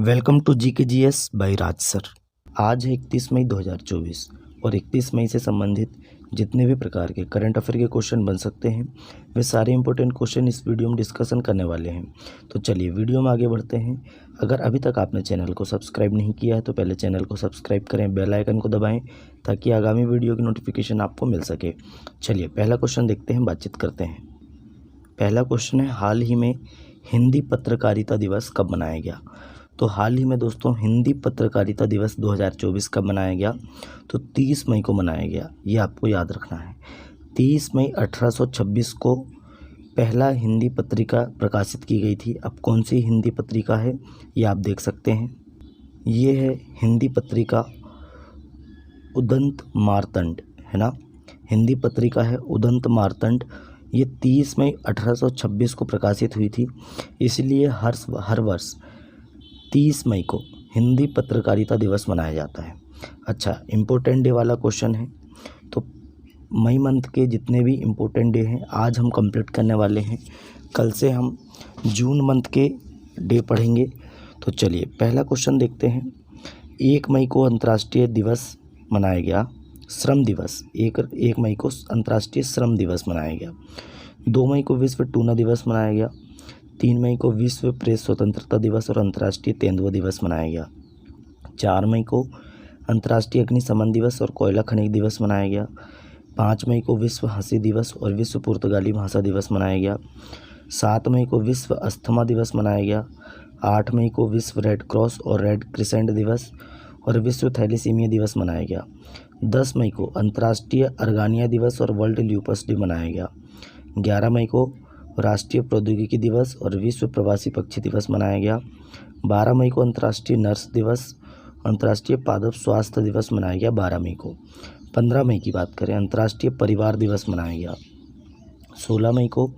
Welcome to जी के G S by Raj sir. आज है 31 मई 2024 और 31 मई से संबंधित जितने भी प्रकार के करंट अफेयर के क्वेश्चन बन सकते हैं वे सारे इंपॉर्टेंट क्वेश्चन इस वीडियो में डिस्कशन करने वाले हैं। तो चलिए वीडियो में आगे बढ़ते हैं। अगर अभी तक आपने चैनल को सब्सक्राइब नहीं किया है तो पहले चैनल को सब्सक्राइब करें, बेल आइकन को दबाएँ ताकि आगामी वीडियो की नोटिफिकेशन आपको मिल सके। चलिए पहला क्वेश्चन देखते हैं, बातचीत करते हैं। पहला क्वेश्चन है, हाल ही में हिंदी पत्रकारिता दिवस कब मनाया गया? तो हाल ही में दोस्तों हिंदी पत्रकारिता दिवस 2024 कब मनाया गया? तो 30 मई को मनाया गया। ये आपको याद रखना है। 30 मई 1826 को पहला हिंदी पत्रिका प्रकाशित की गई थी। अब कौन सी हिंदी पत्रिका है ये आप देख सकते हैं। ये है हिंदी पत्रिका उदंत मार्तंड, है ना। हिंदी पत्रिका है उदंत मार्तंड। ये 30 मई 1826 को प्रकाशित हुई थी, इसलिए हर वर्ष 30 मई को हिंदी पत्रकारिता दिवस मनाया जाता है। अच्छा, इम्पोर्टेंट डे वाला क्वेश्चन है। तो मई मंथ के जितने भी इम्पोर्टेंट डे हैं आज हम कंप्लीट करने वाले हैं। कल से हम जून मंथ के डे पढ़ेंगे। तो चलिए पहला क्वेश्चन देखते हैं। 1 मई को अंतर्राष्ट्रीय दिवस मनाया गया, श्रम दिवस। 1 मई को अंतर्राष्ट्रीय श्रम दिवस मनाया गया। 2 मई को विश्व टूना दिवस मनाया गया। 3 मई को विश्व प्रेस स्वतंत्रता दिवस और अंतर्राष्ट्रीय तेंदुआ दिवस मनाया गया। 4 मई को अंतर्राष्ट्रीय अग्निशमन दिवस और कोयला खनिज दिवस मनाया गया। 5 मई को विश्व हंसी दिवस और विश्व पुर्तगाली भाषा दिवस मनाया गया। 7 मई को विश्व अस्थमा दिवस मनाया गया। 8 मई को विश्व रेड क्रॉस और रेड क्रिसेंट दिवस और विश्व थैलेसीमिया दिवस मनाया गया। 10 मई को अंतर्राष्ट्रीय अर्गानिया दिवस और वर्ल्ड ल्यूपस डे मनाया गया। 11 मई को राष्ट्रीय प्रौद्योगिकी दिवस और विश्व प्रवासी पक्षी दिवस मनाया गया। 12 मई को अंतर्राष्ट्रीय नर्स दिवस, अंतर्राष्ट्रीय पादप स्वास्थ्य दिवस मनाया गया 12 मई को। 15 मई की बात करें, अंतर्राष्ट्रीय परिवार दिवस मनाया गया। 16 मई को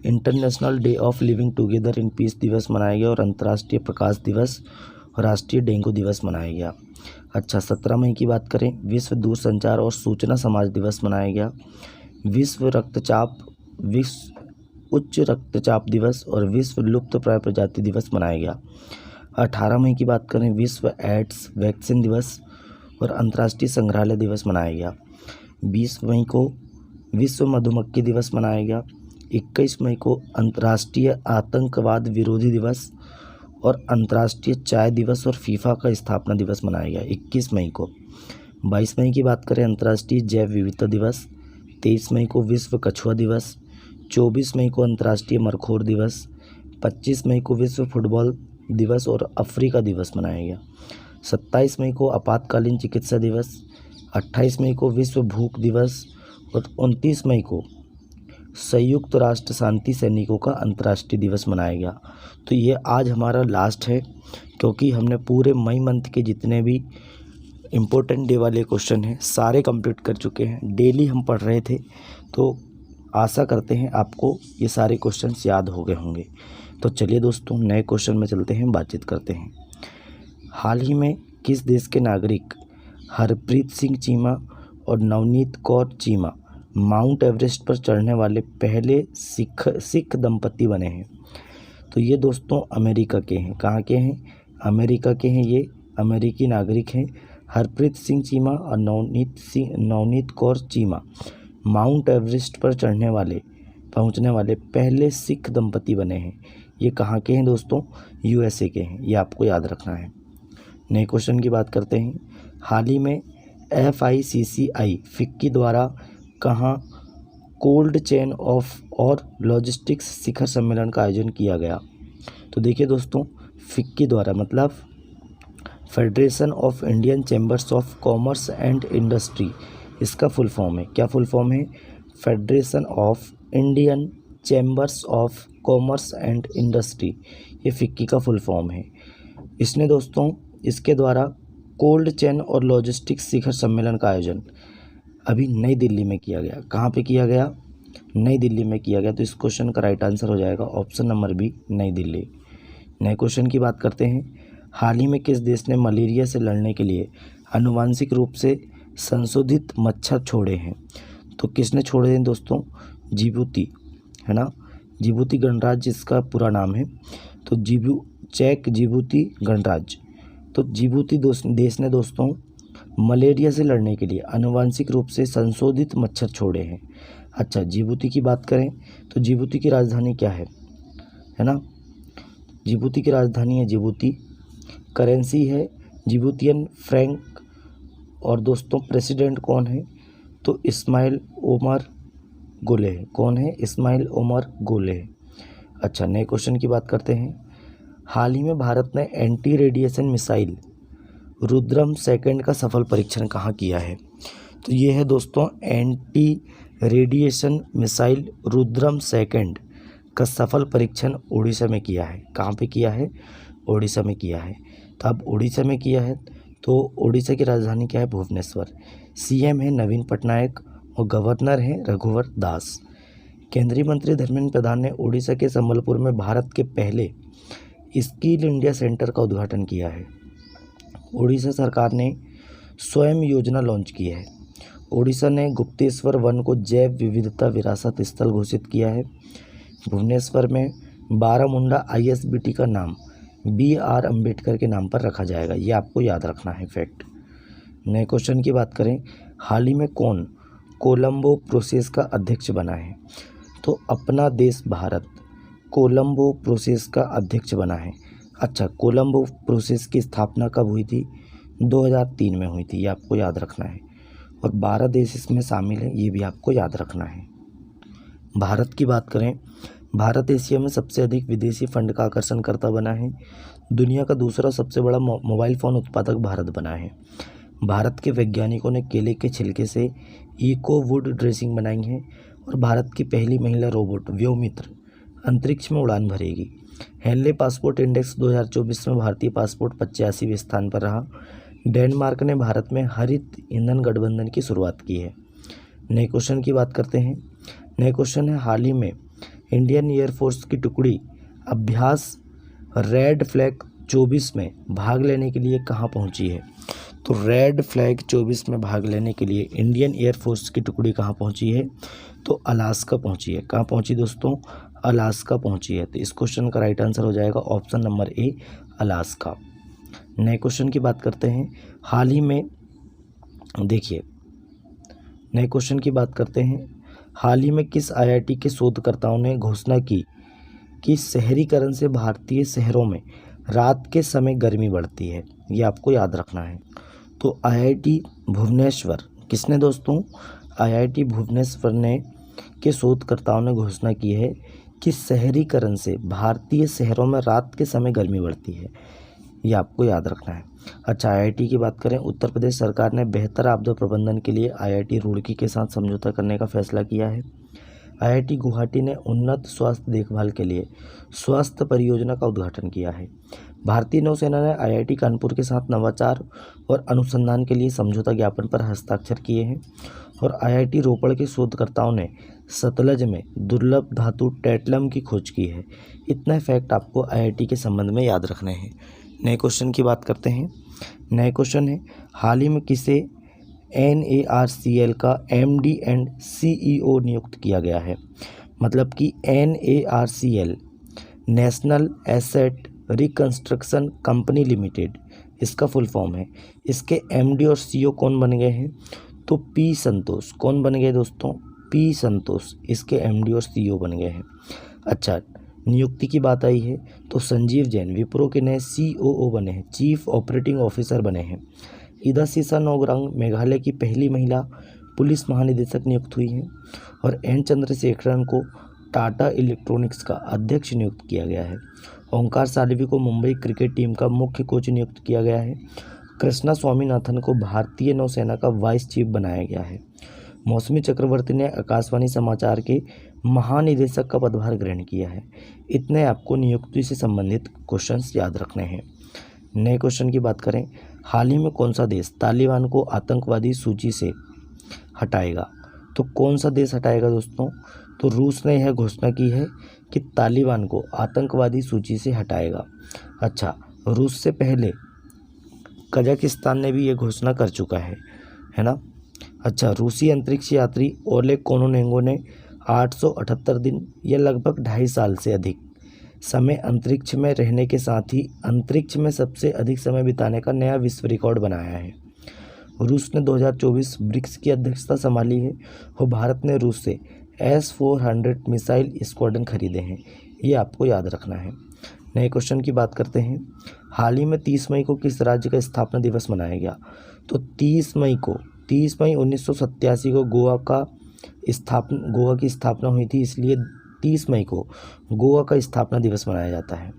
international day of living together in peace दिवस मनाया गया और अंतर्राष्ट्रीय प्रकाश दिवस और राष्ट्रीय डेंगू दिवस मनाया गया। अच्छा, 17 मई की बात करें, विश्व दूरसंचार और सूचना समाज दिवस मनाया गया। विश्व उच्च रक्तचाप दिवस और विश्व लुप्तप्राय प्रजाति दिवस मनाया गया। 18 मई की बात करें, विश्व एड्स वैक्सीन दिवस और अंतर्राष्ट्रीय संग्रहालय दिवस मनाया गया। 20 मई को विश्व मधुमक्खी दिवस मनाया गया। 21 मई को अंतर्राष्ट्रीय आतंकवाद विरोधी दिवस और अंतर्राष्ट्रीय चाय दिवस और फीफा का स्थापना दिवस मनाया गया 21 मई को। 22 मई की बात करें, अंतर्राष्ट्रीय जैव विविधता दिवस। 23 मई को विश्व कछुआ दिवस। 24 मई को अंतर्राष्ट्रीय मरखोर दिवस। 25 मई को विश्व फुटबॉल दिवस और अफ्रीका दिवस मनाया गया। 27 मई को आपातकालीन चिकित्सा दिवस। 28 मई को विश्व भूख दिवस और 29 मई को संयुक्त राष्ट्र शांति सैनिकों का अंतर्राष्ट्रीय दिवस मनाया गया। तो ये आज हमारा लास्ट है, क्योंकि हमने पूरे मई मंथ के जितने भी इम्पोर्टेंट डे वाले क्वेश्चन हैं सारे कंप्लीट कर चुके हैं। डेली हम पढ़ रहे थे, तो आशा करते हैं आपको ये सारे क्वेश्चंस याद हो गए होंगे। तो चलिए दोस्तों नए क्वेश्चन में चलते हैं, बातचीत करते हैं। हाल ही में किस देश के नागरिक हरप्रीत सिंह चीमा और नवनीत कौर चीमा माउंट एवरेस्ट पर चढ़ने वाले पहले सिख दंपति बने हैं? तो ये दोस्तों अमेरिका के हैं। कहाँ के हैं? अमेरिका के हैं। ये अमेरिकी नागरिक हैं। हरप्रीत सिंह चीमा और नवनीत कौर चीमा माउंट एवरेस्ट पर पहुंचने वाले पहले सिख दंपति बने हैं। ये कहाँ के हैं दोस्तों? यूएसए के हैं। ये आपको याद रखना है। नए क्वेश्चन की बात करते हैं। हाल ही में FICCI फिक्की द्वारा कहाँ कोल्ड चेन ऑफ और लॉजिस्टिक्स शिखर सम्मेलन का आयोजन किया गया? तो देखिए दोस्तों, फिक्की द्वारा मतलब federation of Indian chambers of commerce and industry, इसका फुल फॉर्म है। क्या फुल फॉर्म है? Federation of Indian chambers of commerce and industry, ये फिक्की का फुल फॉर्म है। इसके द्वारा कोल्ड चेन और लॉजिस्टिक्स शिखर सम्मेलन का आयोजन अभी नई दिल्ली में किया गया। कहाँ पे किया गया? नई दिल्ली में किया गया। तो इस क्वेश्चन का राइट आंसर हो जाएगा ऑप्शन नंबर बी, नई दिल्ली। नए क्वेश्चन की बात करते हैं। हाल ही में किस देश ने मलेरिया से लड़ने के लिए आनुवांशिक रूप से संशोधित मच्छर छोड़े हैं? तो किसने छोड़े हैं दोस्तों? जिबूती, है ना। जिबूती गणराज्य इसका पूरा नाम है। तो चेक जिबूती गणराज्य। तो जिबूती देश ने दोस्तों मलेरिया से लड़ने के लिए आनुवांशिक रूप से संशोधित मच्छर छोड़े हैं। अच्छा, जिबूती की बात करें तो जिबूती की राजधानी क्या है ना? जिबूती की राजधानी है जिबूती। करेंसी है जिबूतियन फ्रैंक। और दोस्तों प्रेसिडेंट कौन है? तो इस्माइल ओमर गोले है। कौन है? इस्माइल ओमर गोले है। अच्छा, नए क्वेश्चन की बात करते हैं। हाल ही में भारत ने anti radiation missile Rudram second का सफल परीक्षण कहाँ किया है? तो ये है दोस्तों anti radiation missile Rudram second का सफल परीक्षण उड़ीसा में किया है। कहाँ पे किया है? उड़ीसा में किया है। तो अब उड़ीसा में किया है तो उड़ीसा की राजधानी क्या है? भुवनेश्वर। सीएम है नवीन पटनायक और गवर्नर है रघुवर दास। केंद्रीय मंत्री धर्मेंद्र प्रधान ने उड़ीसा के संबलपुर में भारत के पहले स्किल इंडिया सेंटर का उद्घाटन किया है। उड़ीसा सरकार ने स्वयं योजना लॉन्च की है। उड़ीसा ने गुप्तेश्वर वन को जैव विविधता विरासत स्थल घोषित किया है। भुवनेश्वर में बारामुंडा ISBT का नाम BR अम्बेडकर के नाम पर रखा जाएगा। ये आपको याद रखना है फैक्ट। नए क्वेश्चन की बात करें, हाल ही में कौन कोलंबो प्रोसेस का अध्यक्ष बना है? तो अपना देश भारत कोलंबो प्रोसेस का अध्यक्ष बना है। अच्छा, कोलंबो प्रोसेस की स्थापना कब हुई थी? 2003 में हुई थी। ये आपको याद रखना है। और 12 देश इसमें शामिल हैं, ये भी आपको याद रखना है। भारत की बात करें, भारत एशिया में सबसे अधिक विदेशी फंड का आकर्षणकर्ता बना है। दुनिया का दूसरा सबसे बड़ा मोबाइल फ़ोन उत्पादक भारत बना है। भारत के वैज्ञानिकों ने केले के छिलके से इको वुड ड्रेसिंग बनाई है। और भारत की पहली महिला रोबोट व्योमित्र अंतरिक्ष में उड़ान भरेगी। हेनले पासपोर्ट इंडेक्स 2024 में भारतीय पासपोर्ट 85वें स्थान पर रहा। डेनमार्क ने भारत में हरित ईंधन गठबंधन की शुरुआत की है। नए क्वेश्चन की बात करते हैं। नए क्वेश्चन है, हाल ही में इंडियन एयरफोर्स की टुकड़ी अभ्यास रेड फ्लैग 24 में भाग लेने के लिए कहाँ पहुँची है? तो रेड फ्लैग 24 में भाग लेने के लिए इंडियन एयरफोर्स की टुकड़ी कहाँ पहुँची है? तो अलास्का पहुँची है। कहाँ पहुँची दोस्तों? अलास्का पहुँची है। तो इस क्वेश्चन का राइट आंसर हो जाएगा ऑप्शन नंबर ए, अलास्का। नए क्वेश्चन की बात करते हैं। हाल ही में देखिए, नए क्वेश्चन की बात करते हैं। हाल ही में किस IIT के शोधकर्ताओं ने घोषणा की कि शहरीकरण से भारतीय शहरों में रात के समय गर्मी बढ़ती है? ये आपको याद रखना है। तो IIT भुवनेश्वर, किसने दोस्तों? IIT भुवनेश्वर ने के शोधकर्ताओं ने घोषणा की है कि शहरीकरण से भारतीय शहरों में रात के समय गर्मी बढ़ती है। ये आपको याद रखना है। अच्छा, IIT की बात करें, उत्तर प्रदेश सरकार ने बेहतर आपदा प्रबंधन के लिए IIT रुड़की के साथ समझौता करने का फैसला किया है। IIT गुवाहाटी ने उन्नत स्वास्थ्य देखभाल के लिए स्वास्थ्य परियोजना का उद्घाटन किया है। भारतीय नौसेना ने IIT कानपुर के साथ नवाचार और अनुसंधान के लिए समझौता ज्ञापन पर हस्ताक्षर किए हैं। और IIT रोपड़ के शोधकर्ताओं ने सतलज में दुर्लभ धातु टेट्लम की खोज की है। इतना फैक्ट आपको IIT के संबंध में याद रखने हैं। नए क्वेश्चन की बात करते हैं। नए क्वेश्चन है, हाल ही में किसे NARCL का MD एंड CEO नियुक्त किया गया है? मतलब कि NARCL national asset reconstruction company limited, इसका फुल फॉर्म है। इसके MD और CEO कौन बन गए हैं? तो P संतोष। कौन बन गए दोस्तों? P संतोष इसके MD और CEO बन गए हैं। अच्छा, नियुक्ति की बात आई है तो संजीव जैन विप्रो के नए COO बने हैं, चीफ ऑपरेटिंग ऑफिसर बने हैं। ईदा सीसा नौगरांग मेघालय की पहली महिला पुलिस महानिदेशक नियुक्त हुई हैं। और N चंद्रशेखरन को टाटा इलेक्ट्रॉनिक्स का अध्यक्ष नियुक्त किया गया है। ओंकार साल्वी को मुंबई क्रिकेट टीम का मुख्य कोच नियुक्त किया गया है। कृष्णा स्वामीनाथन को भारतीय नौसेना का वाइस चीफ बनाया गया है। मौसमी चक्रवर्ती ने आकाशवाणी समाचार के महानिदेशक का पदभार ग्रहण किया है। इतने आपको नियुक्ति से संबंधित क्वेश्चंस याद रखने हैं। नए क्वेश्चन की बात करें, हाल ही में कौन सा देश तालिबान को आतंकवादी सूची से हटाएगा? तो कौन सा देश हटाएगा दोस्तों? तो रूस ने यह घोषणा की है कि तालिबान को आतंकवादी सूची से हटाएगा। अच्छा, रूस से पहले कजाकिस्तान ने भी ये घोषणा कर चुका है ना। अच्छा, रूसी अंतरिक्ष यात्री ओलेग कोनोनेंको ने 878 दिन या लगभग 2.5 साल से अधिक समय अंतरिक्ष में रहने के साथ ही अंतरिक्ष में सबसे अधिक समय बिताने का नया विश्व रिकॉर्ड बनाया है। रूस ने 2024 ब्रिक्स की अध्यक्षता संभाली है और भारत ने रूस से S-400 मिसाइल स्क्वाड्रन खरीदे हैं। ये आपको याद रखना है। नए क्वेश्चन की बात करते हैं। हाल ही में 30 मई को किस राज्य का स्थापना दिवस मनाया गया? तो 30 मई 1987 को गोवा की स्थापना हुई थी, इसलिए 30 मई को गोवा का स्थापना दिवस मनाया जाता है।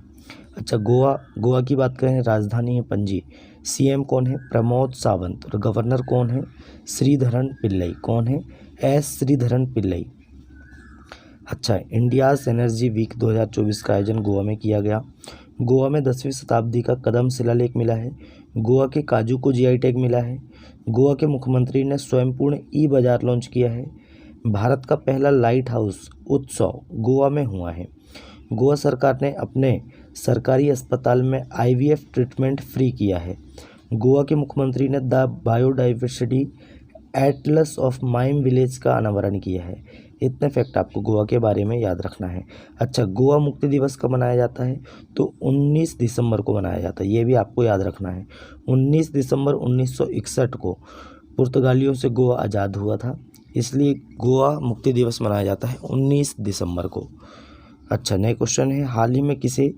अच्छा, गोवा की बात करें, राजधानी है पणजी। सीएम कौन है? प्रमोद सावंत। और गवर्नर कौन है? श्रीधरन पिल्लई। कौन है? श्रीधरन पिल्लई। अच्छा, इंडियाज़ एनर्जी वीक 2024 का आयोजन गोवा में किया गया। गोवा में 10वीं शताब्दी का कदम शिलालेख मिला है। गोवा के काजू को जीआई टैग मिला है। गोवा के मुख्यमंत्री ने स्वयंपूर्ण ई बाजार लॉन्च किया है। भारत का पहला लाइट हाउस उत्सव गोवा में हुआ है। गोवा सरकार ने अपने सरकारी अस्पताल में IVF ट्रीटमेंट फ्री किया है। गोवा के मुख्यमंत्री ने the biodiversity Atlas of mime village का अनावरण किया है। इतने फैक्ट आपको गोवा के बारे में याद रखना है। अच्छा, गोवा मुक्ति दिवस कब मनाया जाता है? तो 19 दिसंबर को मनाया जाता है। ये भी आपको याद रखना है। 19 दिसंबर 1961 को पुर्तगालियों से गोवा आज़ाद हुआ था, इसलिए गोवा मुक्ति दिवस मनाया जाता है 19 दिसंबर को। अच्छा, नए क्वेश्चन है। हाल ही में किसे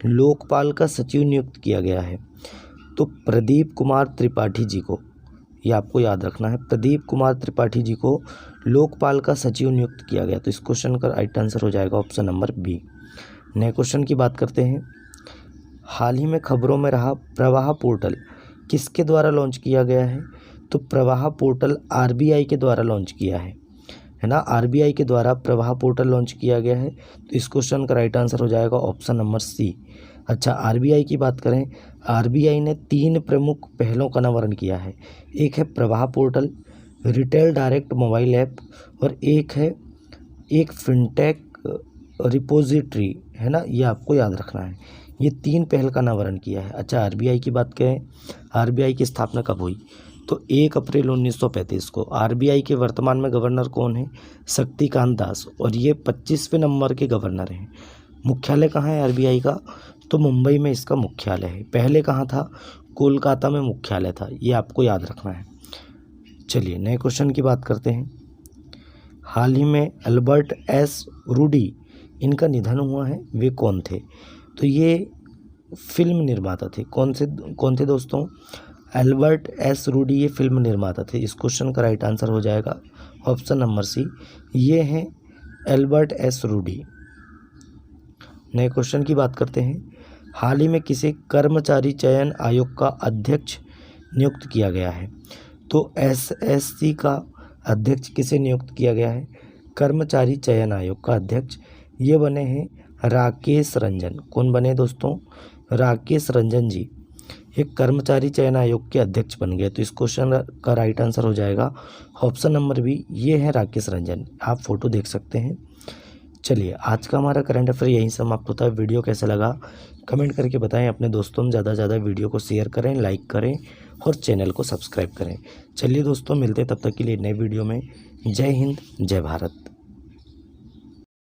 लोकपाल का सचिव नियुक्त किया गया है? तो प्रदीप कुमार त्रिपाठी जी को, ये आपको याद रखना है। प्रदीप कुमार त्रिपाठी जी को लोकपाल का सचिव नियुक्त किया गया। तो इस क्वेश्चन का राइट आंसर हो जाएगा ऑप्शन नंबर बी। नए क्वेश्चन की बात करते हैं। हाल ही में खबरों में रहा प्रवाह पोर्टल किसके द्वारा लॉन्च किया गया है? तो प्रवाह पोर्टल RBI के द्वारा लॉन्च किया है ना। RBI के द्वारा प्रवाह पोर्टल लॉन्च किया गया है। तो इस क्वेश्चन का राइट आंसर हो जाएगा ऑप्शन नंबर सी। अच्छा, RBI की बात करें, RBI ने 3 प्रमुख पहलों का अनावरण किया है। एक है प्रवाह portal, retail direct mobile app, और एक फिनटेक रिपोजिटरी है ना। ये आपको याद रखना है। ये 3 पहल का अनावरण किया है। अच्छा, RBI की बात करें, RBI की स्थापना कब हुई? तो 1 अप्रैल 1935 को। RBI के वर्तमान में गवर्नर कौन है? शक्तिकांत दास, और ये 25वें नंबर के गवर्नर हैं। मुख्यालय कहाँ है RBI का? तो मुंबई में इसका मुख्यालय है। पहले कहाँ था? कोलकाता में मुख्यालय था। ये आपको याद रखना है। चलिए, नए क्वेश्चन की बात करते हैं। हाल ही में अल्बर्ट एस रूडी, इनका निधन हुआ है। वे कौन थे? तो ये फिल्म निर्माता थे। कौन थे दोस्तों? अल्बर्ट एस रूडी ये फिल्म निर्माता थे। इस क्वेश्चन का राइट आंसर हो जाएगा ऑप्शन नंबर सी। ये हैं अल्बर्ट एस रूडी। नए क्वेश्चन की बात करते हैं। हाल ही में किसे कर्मचारी चयन आयोग का अध्यक्ष नियुक्त किया गया है? तो SSC का अध्यक्ष किसे नियुक्त किया गया है? कर्मचारी चयन आयोग का अध्यक्ष ये बने हैं राकेश रंजन। कौन बने दोस्तों? राकेश रंजन जी एक कर्मचारी चयन आयोग के अध्यक्ष बन गए। तो इस क्वेश्चन का राइट आंसर हो जाएगा ऑप्शन नंबर बी। ये है राकेश रंजन, आप फोटो देख सकते हैं। चलिए, आज का हमारा करंट अफेयर यहीं समाप्त होता है। वीडियो कैसा लगा कमेंट करके बताएं। अपने दोस्तों में ज़्यादा से ज़्यादा वीडियो को शेयर करें, लाइक करें और चैनल को सब्सक्राइब करें। चलिए दोस्तों, मिलते हैं तब तक के लिए नए वीडियो में। जय हिंद, जय भारत।